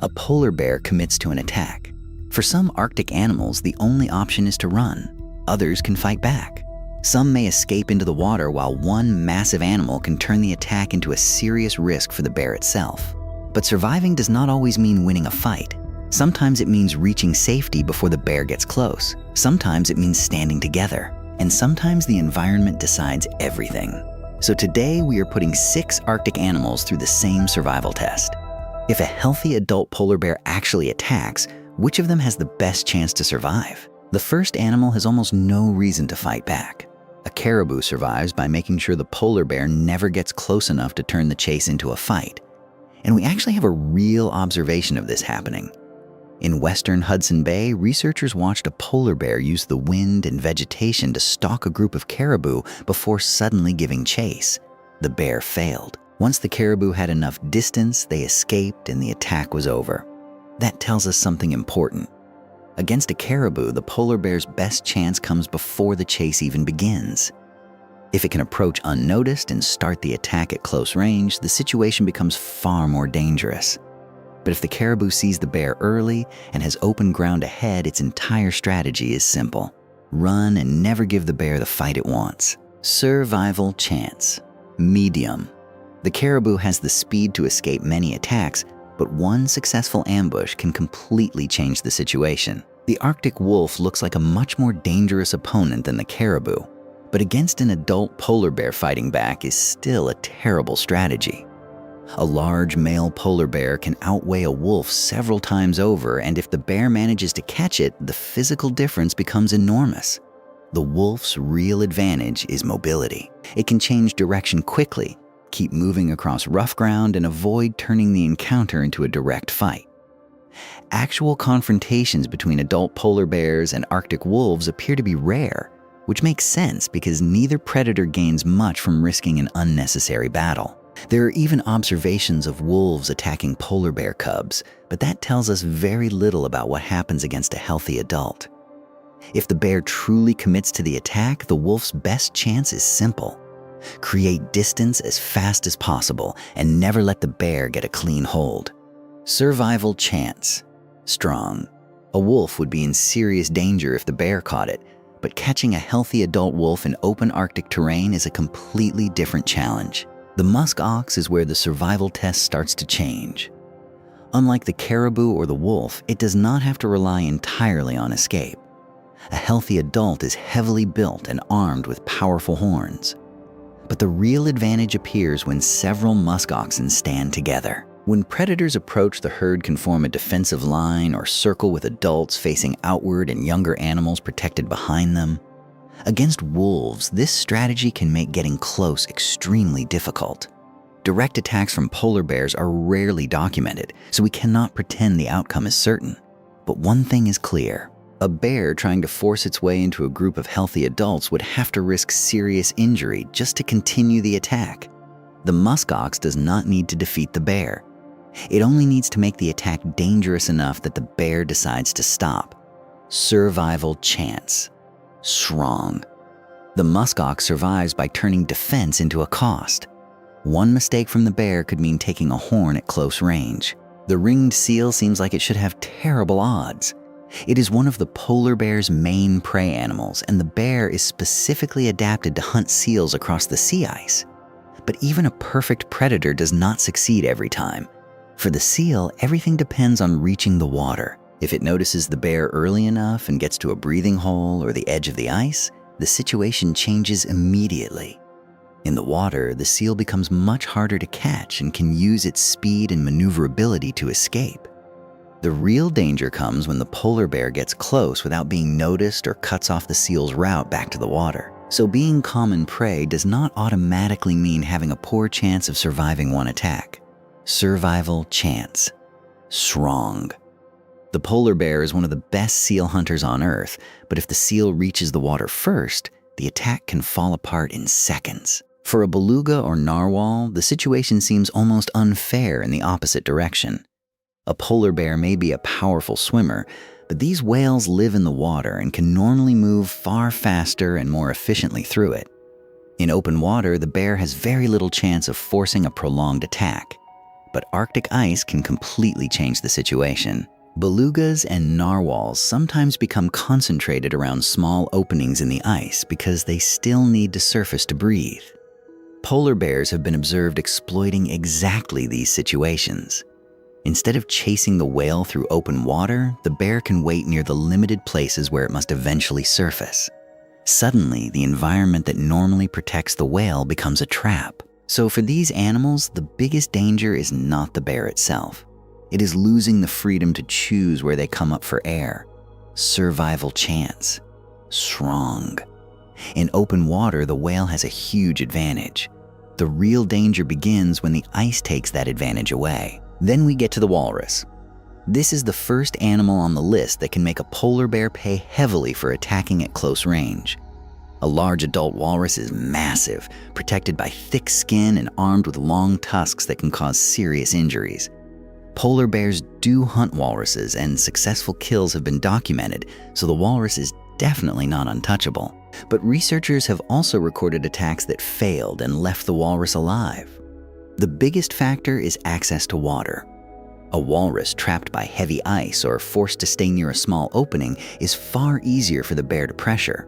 A polar bear commits to an attack. For some Arctic animals, the only option is to run. Others can fight back. Some may escape into the water while one massive animal can turn the attack into a serious risk for the bear itself. But surviving does not always mean winning a fight. Sometimes it means reaching safety before the bear gets close. Sometimes it means standing together. And sometimes the environment decides everything. So today we are putting 6 Arctic animals through the same survival test. If a healthy adult polar bear actually attacks, which of them has the best chance to survive? The first animal has almost no reason to fight back. A caribou survives by making sure the polar bear never gets close enough to turn the chase into a fight. And we actually have a real observation of this happening. In western Hudson Bay, researchers watched a polar bear use the wind and vegetation to stalk a group of caribou before suddenly giving chase. The bear failed. Once the caribou had enough distance, they escaped and the attack was over. That tells us something important. Against a caribou, the polar bear's best chance comes before the chase even begins. If it can approach unnoticed and start the attack at close range, the situation becomes far more dangerous. But if the caribou sees the bear early and has open ground ahead, its entire strategy is simple. Run and never give the bear the fight it wants. Survival chance. Medium. The caribou has the speed to escape many attacks, but one successful ambush can completely change the situation. The Arctic wolf looks like a much more dangerous opponent than the caribou, but against an adult polar bear fighting back is still a terrible strategy. A large male polar bear can outweigh a wolf several times over, and if the bear manages to catch it, the physical difference becomes enormous. The wolf's real advantage is mobility. It can change direction quickly, keep moving across rough ground, and avoid turning the encounter into a direct fight. Actual confrontations between adult polar bears and Arctic wolves appear to be rare, which makes sense because neither predator gains much from risking an unnecessary battle. There are even observations of wolves attacking polar bear cubs, but that tells us very little about what happens against a healthy adult. If the bear truly commits to the attack, the wolf's best chance is simple. Create distance as fast as possible and never let the bear get a clean hold. Survival chance. Strong. A wolf would be in serious danger if the bear caught it, but catching a healthy adult wolf in open Arctic terrain is a completely different challenge. The musk ox is where the survival test starts to change. Unlike the caribou or the wolf, it does not have to rely entirely on escape. A healthy adult is heavily built and armed with powerful horns. But the real advantage appears when several musk oxen stand together. When predators approach, the herd can form a defensive line or circle with adults facing outward and younger animals protected behind them. Against wolves, this strategy can make getting close extremely difficult. Direct attacks from polar bears are rarely documented, so we cannot pretend the outcome is certain. But one thing is clear. A bear trying to force its way into a group of healthy adults would have to risk serious injury just to continue the attack. The musk ox does not need to defeat the bear. It only needs to make the attack dangerous enough that the bear decides to stop. Survival chance. Strong. The musk ox survives by turning defense into a cost. One mistake from the bear could mean taking a horn at close range. The ringed seal seems like it should have terrible odds. It is one of the polar bear's main prey animals, and the bear is specifically adapted to hunt seals across the sea ice. But even a perfect predator does not succeed every time. For the seal, everything depends on reaching the water. If it notices the bear early enough and gets to a breathing hole or the edge of the ice, the situation changes immediately. In the water, the seal becomes much harder to catch and can use its speed and maneuverability to escape. The real danger comes when the polar bear gets close without being noticed or cuts off the seal's route back to the water. So being common prey does not automatically mean having a poor chance of surviving one attack. Survival chance. Strong. The polar bear is one of the best seal hunters on Earth, but if the seal reaches the water first, the attack can fall apart in seconds. For a beluga or narwhal, the situation seems almost unfair in the opposite direction. A polar bear may be a powerful swimmer, but these whales live in the water and can normally move far faster and more efficiently through it. In open water, the bear has very little chance of forcing a prolonged attack. but Arctic ice can completely change the situation. Belugas and narwhals sometimes become concentrated around small openings in the ice because they still need to surface to breathe. Polar bears have been observed exploiting exactly these situations. Instead of chasing the whale through open water, the bear can wait near the limited places where it must eventually surface. Suddenly, the environment that normally protects the whale becomes a trap. So for these animals, the biggest danger is not the bear itself. It is losing the freedom to choose where they come up for air. Survival chance. Strong. In open water, the whale has a huge advantage. The real danger begins when the ice takes that advantage away. Then we get to the walrus. This is the first animal on the list that can make a polar bear pay heavily for attacking at close range. A large adult walrus is massive, protected by thick skin and armed with long tusks that can cause serious injuries. Polar bears do hunt walruses, and successful kills have been documented, so the walrus is definitely not untouchable. But researchers have also recorded attacks that failed and left the walrus alive. The biggest factor is access to water. A walrus trapped by heavy ice or forced to stay near a small opening is far easier for the bear to pressure.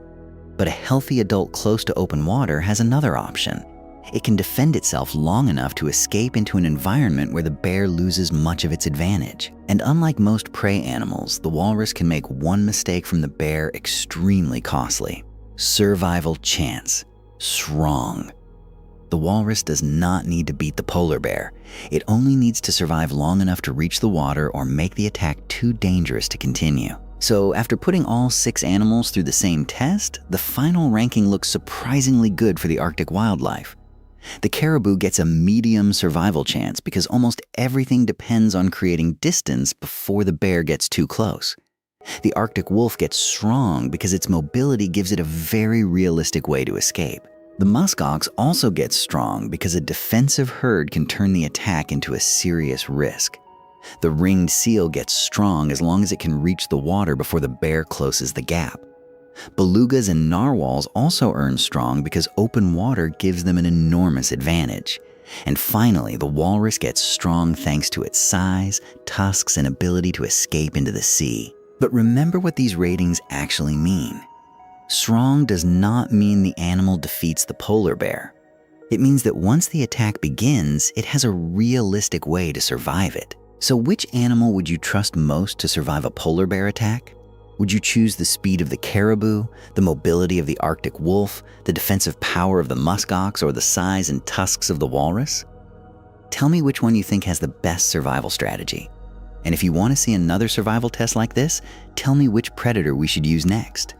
But a healthy adult close to open water has another option. It can defend itself long enough to escape into an environment where the bear loses much of its advantage. And unlike most prey animals, the walrus can make one mistake from the bear extremely costly. Survival chance. Strong. The walrus does not need to beat the polar bear. It only needs to survive long enough to reach the water or make the attack too dangerous to continue. So after putting all 6 animals through the same test, the final ranking looks surprisingly good for the Arctic wildlife. The caribou gets a medium survival chance because almost everything depends on creating distance before the bear gets too close. The Arctic wolf gets strong because its mobility gives it a very realistic way to escape. The musk ox also gets strong because a defensive herd can turn the attack into a serious risk. The ringed seal gets strong as long as it can reach the water before the bear closes the gap. Belugas and narwhals also earn strong because open water gives them an enormous advantage. And finally, the walrus gets strong thanks to its size, tusks, and ability to escape into the sea. But remember what these ratings actually mean. Strong does not mean the animal defeats the polar bear. It means that once the attack begins, it has a realistic way to survive it. So which animal would you trust most to survive a polar bear attack? Would you choose the speed of the caribou, the mobility of the Arctic wolf, the defensive power of the musk ox, or the size and tusks of the walrus? Tell me which one you think has the best survival strategy. And if you want to see another survival test like this, tell me which predator we should use next.